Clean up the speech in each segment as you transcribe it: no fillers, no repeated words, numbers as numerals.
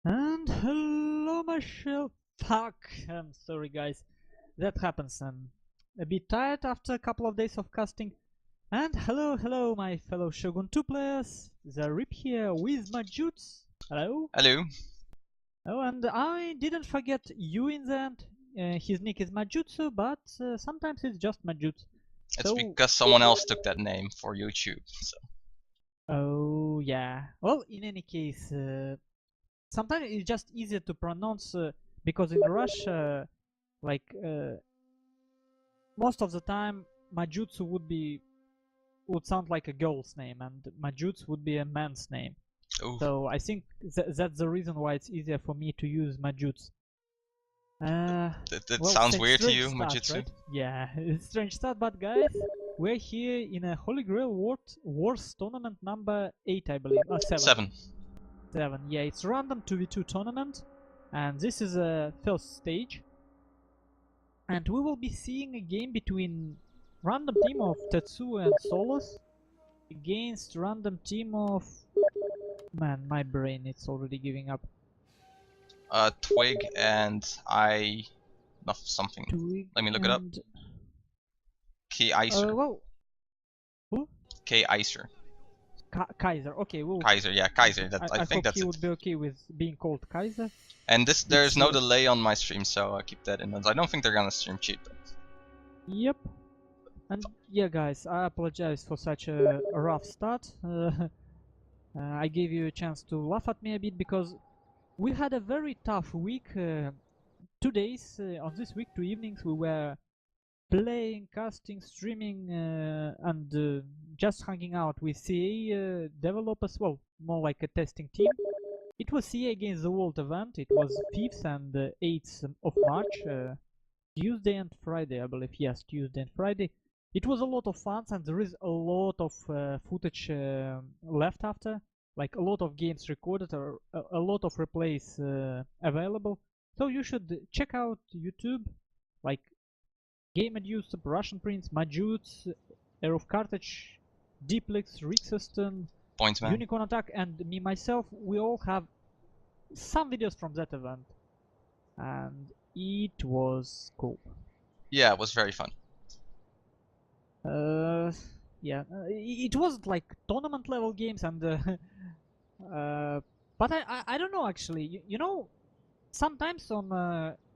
And hello, Michelle. Fuck. I'm sorry, guys. That happens. I'm a bit tired after a couple of days of casting. And hello, my fellow Shogun 2 players. The Rip here with Majutsu. Hello. Hello. Oh, and I didn't forget you in the end. His nick is Majutsu, but sometimes it's just Majutsu. It's So, because someone else took that name for YouTube. So. oh, yeah. Well, in any case, sometimes it's just easier to pronounce because in Russia, like most of the time, Majutsu would sound like a girl's name, and Majutsu would be a man's name. Ooh. So I think that's the reason why it's easier for me to use Majutsu. That Well, sounds weird to you, start, Majutsu? right? Yeah, it's strange start, but guys, we're here in a Holy Grail Wars tournament number 8, I believe. 7. 7. Yeah, it's random 2v2 tournament, and this is a first stage. And we will be seeing a game between random team of Tetsuo and Solace against random team of... Man, my brain, it's already giving up. Twig and I... something. Twig. Let me look it up. K.ycer. Well... Who? K.ycer. k.ycer. Okay, well... k.ycer, yeah, k.ycer. I think that's he it. would be okay with being called k.ycer. And there's no delay on my stream, so I keep that in mind. I don't think they're gonna stream cheat. But... Yep. And yeah, guys, I apologize for such a rough start. I gave you a chance to laugh at me a bit because we had a very tough week. 2 days on this week, 2 evenings, we were playing, casting, streaming, and just hanging out with CA developers. Well, more like a testing team. It was CA against the World event. It was 5th and 8th of March, Tuesday and Friday, I believe. Yes, Tuesday and Friday. It was a lot of fun, and there is a lot of footage left after. Like a lot of games recorded, or a lot of replays available. So you should check out YouTube, like Game Aduse, Russian Prince, Majutsu, Air of Carthage, Deeplex, Rick System, Pointsman. Unicorn Attack, and me myself. We all have some videos from that event, and it was cool. Yeah, it was very fun. Yeah, it wasn't like tournament level games, and but I don't know actually. You know, sometimes on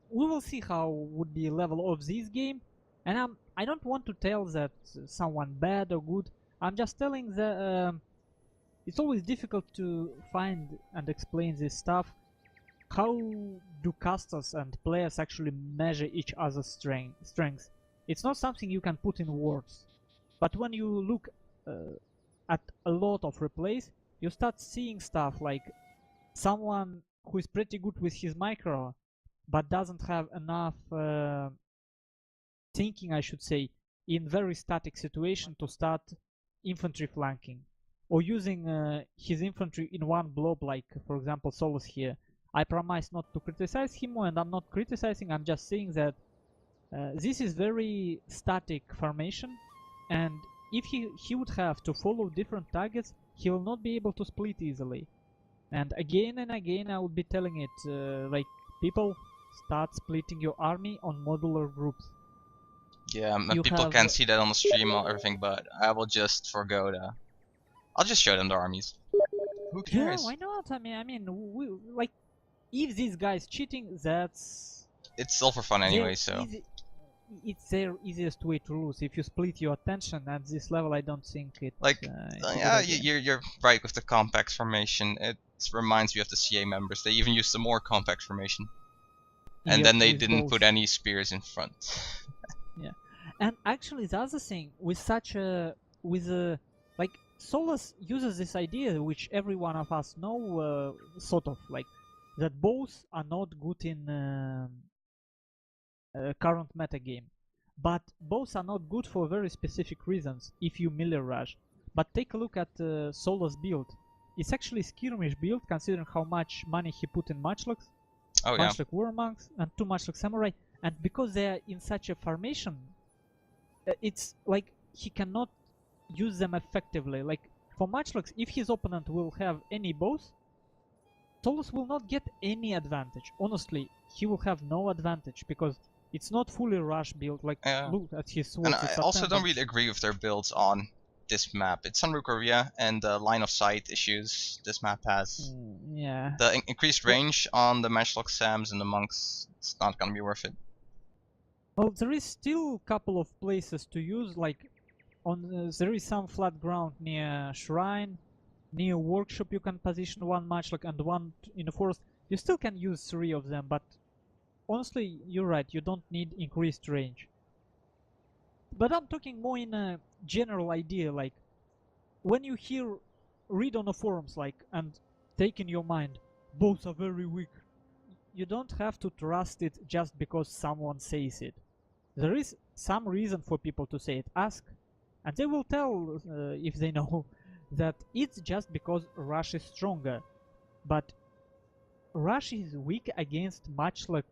we will see how would be level of this game, and I don't want to tell that someone bad or good. I'm just telling that it's always difficult to find and explain this stuff. How do casters and players actually measure each other's strengths? It's not something you can put in words. But when you look at a lot of replays, you start seeing stuff like someone who is pretty good with his micro, but doesn't have enough thinking, I should say, in very static situation to start infantry flanking. Or using his infantry in one blob, like, for example, Solace here. I promise not to criticize him, and I'm not criticizing, I'm just saying that this is very static formation, and if he would have to follow different targets, he will not be able to split easily. And again I would be telling it, like, people, start splitting your army on modular groups. Yeah, people can't see that on the stream or everything, but I will just forgo that. I'll just show them the armies. Who cares? Yeah, why not? I mean, like, if this guy's cheating, that's... It's all for fun anyway, so... It's their easiest way to lose. If you split your attention at this level, I don't think it... Like, yeah, you're right with the compact formation. It reminds me of the CA members. They even used the more compact formation. And yep, then they didn't put any spears in front. Yeah. And actually the other thing, with such a... like, Solace uses this idea, which every one of us know, sort of, like, that bows are not good in current metagame. But bows are not good for very specific reasons, if you melee rush. But take a look at Solace build. It's actually a skirmish build, considering how much money he put in Matchlocks, Matchlock War Monks, and 2 Matchlock Samurai. And because they are in such a formation, it's like he cannot use them effectively. Like, for Matchlocks, if his opponent will have any bows, Solace will not get any advantage. Honestly, he will have no advantage because it's not fully rush build. Like, look at his swords. And I also don't really agree with their builds on this map. It's Sunroof Korea, and the line of sight issues this map has. Yeah. The increased range on the Matchlock Sams and the Monks, it's not gonna be worth it. Well, there is still a couple of places to use, like there is some flat ground near Shrine, near Workshop you can position one Matchlock and one in the forest. You still can use 3 of them, but honestly, you're right, you don't need increased range. But I'm talking more in a general idea, like when you read on the forums, like, and take in your mind, both are very weak. You don't have to trust it just because someone says it. There is some reason for people to say it. Ask, and they will tell, if they know, that it's just because Rush is stronger. But Rush is weak against Matchlock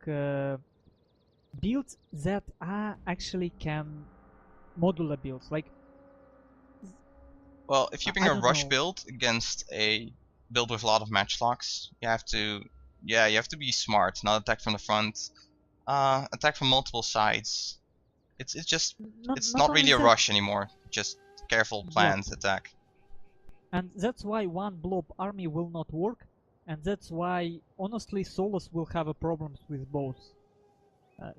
builds that are actually modular builds. Like, well, if you bring a rush build against a build with a lot of matchlocks, you have to be smart, not attack from the front, attack from multiple sides. It's not really a rush anymore. Just careful, planned attack. And that's why one blob army will not work, and that's why honestly Solace will have problems with both,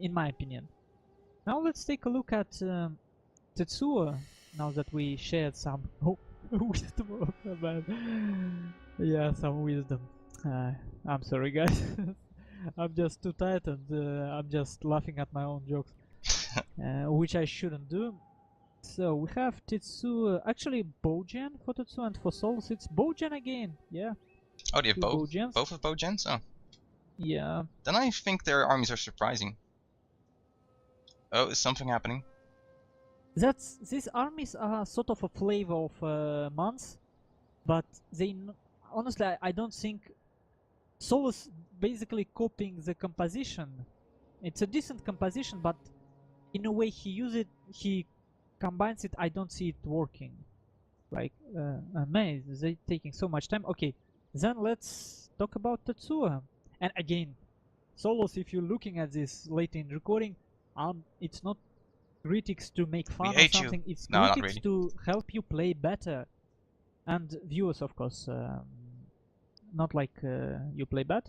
in my opinion. Now let's take a look at Tetsuo, now that we shared some wisdom about some wisdom. I'm sorry guys, I'm just too tired and I'm just laughing at my own jokes, which I shouldn't do. So we have Tetsuo, actually Bogen for Tetsuo, and for Solace it's Bogen again, yeah. Oh, they have both? Both of Bogens? Oh. Yeah. Then I think their armies are surprising. Oh, is something happening? These armies are sort of a flavor of months, but honestly I don't think Solace basically copying the composition. It's a decent composition, but in a way he combines it, I don't see it working. Like, man, they're taking so much time. Okay, then let's talk about Tetsuo. And again, Solace, if you're looking at this late in recording, it's not critics to make fun or something, it's critics to help you play better. And viewers, of course, not like you play bad,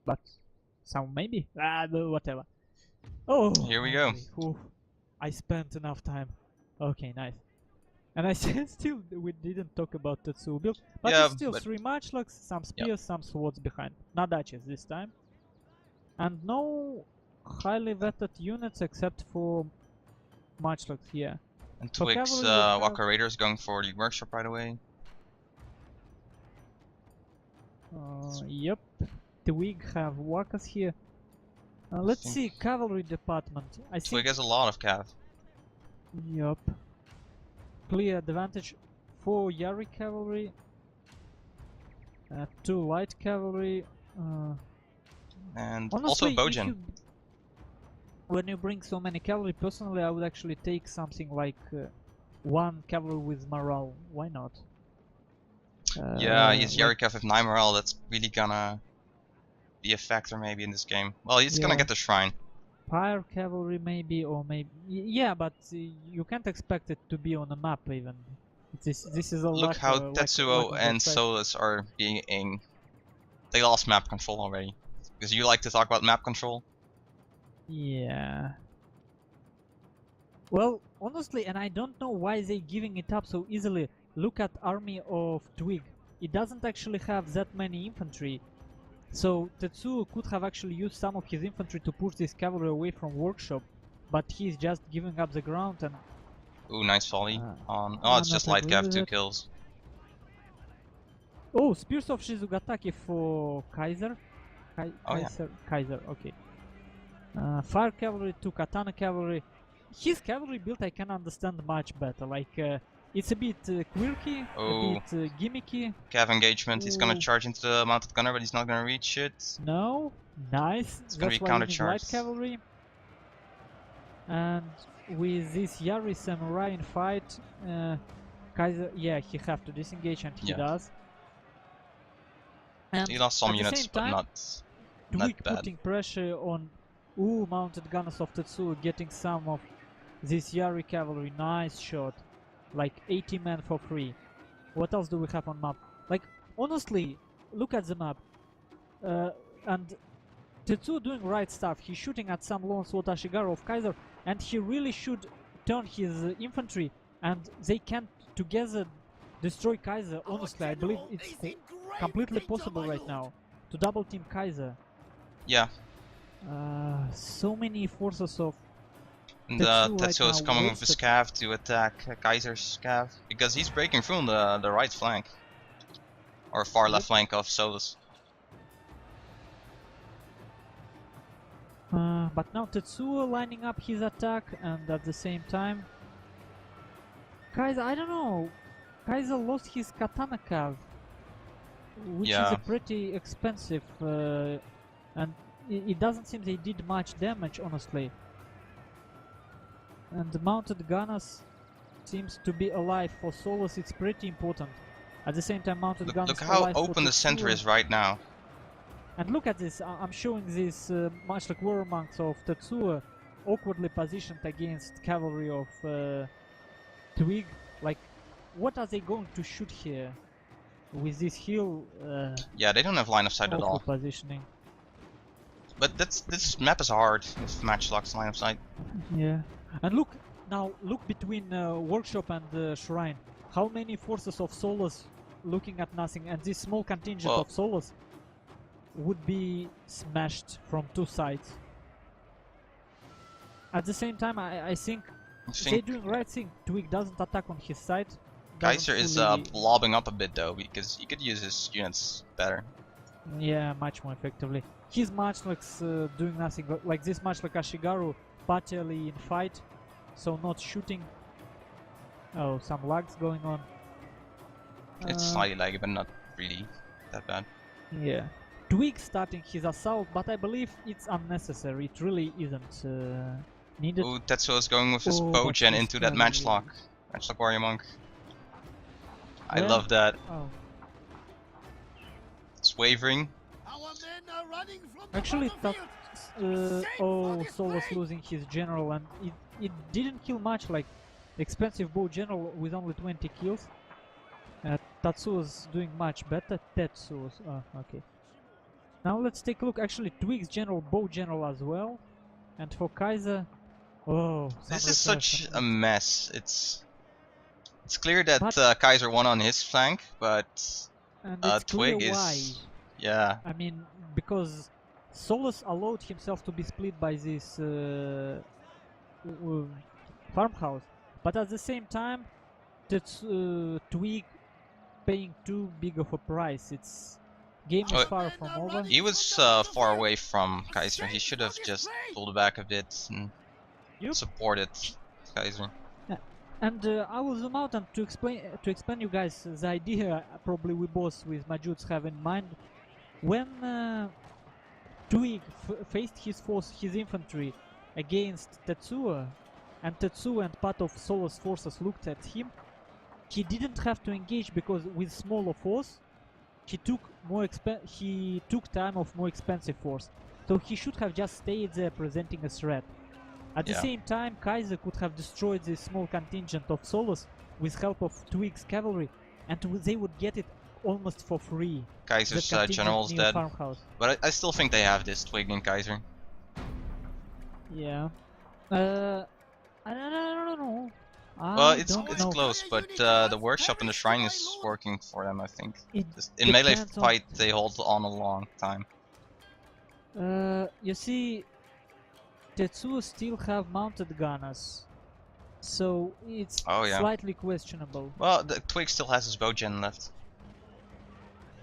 but some maybe. Whatever. Oh, here we go. Oof, I spent enough time. Okay, nice. And I still we didn't talk about Tetsuo build, but it's still 3 matchlocks, some spears, some swords behind. Nadaches this time. And no highly vetted units except for matchlocks here. And Twig's Walker Raiders going for the workshop right away. Yep. Twig have walkers here. Let's see, cavalry department. Twig has a lot of cav. Yup. Clear advantage. 4 Yari cavalry, 2 light cavalry, and honestly, also Bogen. When you bring so many cavalry, personally I would actually take something like 1 cavalry with morale. Why not? Yeah, he's Yari cav with 9 morale. That's really gonna be a factor maybe in this game. Well, he's gonna get the shrine. Fire cavalry maybe, or maybe but you can't expect it to be on a map even. This is a look how Tetsuo and Solace are being. They lost map control already. Because you like to talk about map control. Yeah. Well, honestly, and I don't know why they're giving it up so easily. Look at army of Twig. It doesn't actually have that many infantry. So Tetsuo could have actually used some of his infantry to push this cavalry away from workshop, but he's just giving up the ground and... Ooh, nice volley on... Oh, it's just light cav, 2 kills. Oh, Spears of Shizugataki for k.ycer. k.ycer, okay. Fire cavalry to katana cavalry. His cavalry build I can understand much better, like... it's a bit quirky, a bit gimmicky. Cav engagement, he's gonna charge into the mounted gunner, but he's not gonna reach it. No, nice. It's gonna be counter-charged. Light cavalry. And with this Yari samurai in fight, k.ycer, he have to disengage, and he does. And He lost some at the units, same but time, not Twig bad. putting pressure on mounted gunners of Tetsuo, getting some of this Yari cavalry. Nice shot. Like 80 men for free. What else do we have on map? Like, honestly, look at the map. And Tetsuo doing right stuff. He's shooting at some lone sword Ashigaru of Kaiser, and he really should turn his infantry, and they can together destroy Kaiser. Honestly, I believe it's completely possible right now to double team Kaiser. Yeah. So many forces of And Tetsuo right Tetsuo is now coming with his wasted. cav to attack Kaiser's cav because he's breaking through on the right flank or far left flank of Solace. But now Tetsuo lining up his attack, and at the same time Kaiser, I don't know, Kaiser lost his katana cav, which is Yeah. a pretty expensive, and it doesn't seem they did much damage, honestly. And the mounted gunners seems to be alive for Solace. It's pretty important. At the same time, mounted gunners Look how alive for open the center Tetsuo. is right now. And look at this, I'm showing this much like warrior monks of Tetsuo awkwardly positioned against cavalry of Twig. Like, what are they going to shoot here with this hill? Yeah, they don't have line of sight at all. Positioning. But this map is hard with matchlocks line of sight. Yeah, and look now, look between workshop and shrine. How many forces of Solace looking at nothing, and this small contingent of Solace would be smashed from two sides. At the same time, I think they're doing right thing. Twig doesn't attack on his side. k.ycer is blobbing up a bit though, because he could use his units better. Yeah, much more effectively. He's much like doing nothing. Like this much like Ashigaru, partially in fight, so not shooting. Oh, some lags going on. It's slightly laggy, but not really that bad. Yeah. Twig starting his assault, but I believe it's unnecessary. It really isn't needed. Ooh, Tetsuo is going with his bow gen into that matchlock. Matchlock warrior monk. I love that. Oh. It's wavering. Actually, that Solace losing his general, and it didn't kill much. Like expensive bow general with only 20 kills. Tetsuo's doing much better. Tetsuo's. Oh, okay. Now let's take a look. Actually, Twig's general, bow general as well. And for Kaiser, this is such a mess. It's clear that Kaiser won on his flank, but Twig is yeah. I mean, because Solace allowed himself to be split by this farmhouse, but at the same time, that's Twig paying too big of a price. It's game is far from over. He was far away from k.ycer. He should have just pulled back a bit and supported k.ycer. Yeah. And I will zoom out and to explain you guys the idea probably we both with Majuts have in mind. When Twig faced his infantry against Tetsuo, and Tetsuo and part of Solace forces looked at him, he didn't have to engage because with smaller force he took time of more expensive force, so he should have just stayed there presenting a threat. At the same time, Kaiser could have destroyed this small contingent of Solace with help of Twig's cavalry, and they would get it almost for free. k.ycer's general's dead, but I still think they have this, Twig and k.ycer. Yeah. I don't know. Well, it's close, but the workshop and the shrine is working for them, I think. In melee fight, they hold on a long time. You see, Tetsuo still have mounted gunners, so it's slightly questionable. Well, the Twig still has his bow gen left,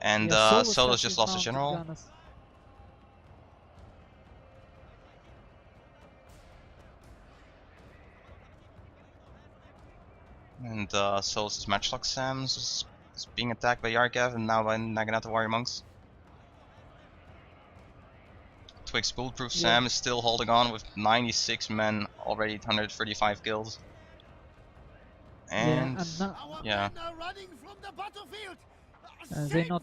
and Solace just lost a general. Gunners. And Solace's matchlock Sams is being attacked by Yarkev and now by Naginata warrior monks. Twig's bulletproof Sam is still holding on with 96 men, already 135 kills. And They not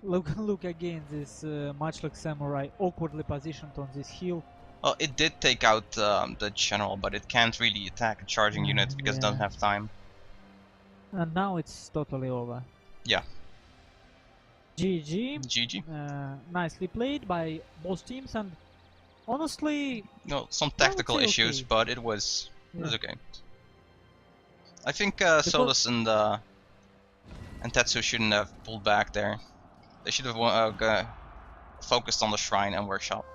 look again this much like samurai awkwardly positioned on this hill. Well, it did take out the general, but it can't really attack a charging unit because it doesn't Yeah. have time. And now it's totally over. Yeah. GG. GG. Nicely played by both teams, and honestly, No, some tactical say issues, okay. but it was okay. I think Solace and Tetsuo shouldn't have pulled back there. They should have focused on the shrine and workshop.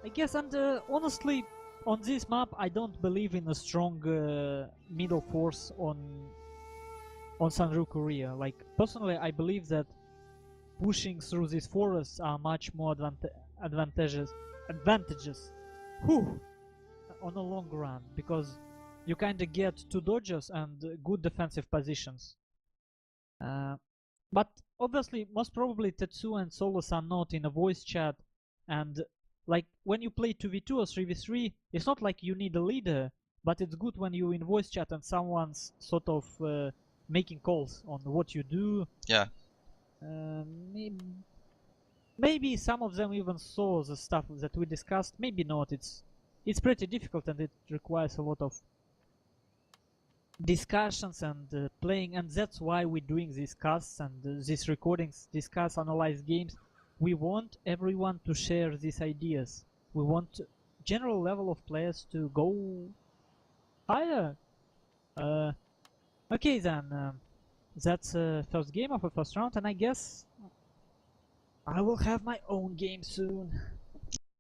I guess, and honestly, on this map, I don't believe in a strong middle force on Sanru Korea. Like personally, I believe that pushing through these forests are much more advantageous. Whew, on a long run, because you kind of get two dodges and good defensive positions. But obviously, most probably Tetsuo and Solace are not in a voice chat, and like when you play 2v2 or 3v3, it's not like you need a leader, but it's good when you in voice chat and someone's sort of making calls on what you do. Yeah. Maybe some of them even saw the stuff that we discussed. Maybe not. It's pretty difficult and it requires a lot of discussions and playing, and that's why we're doing these casts and these recordings, discuss, analyze games. We want everyone to share these ideas. We want general level of players to go higher. Okay then, that's first game of the first round, and I guess I will have my own game soon.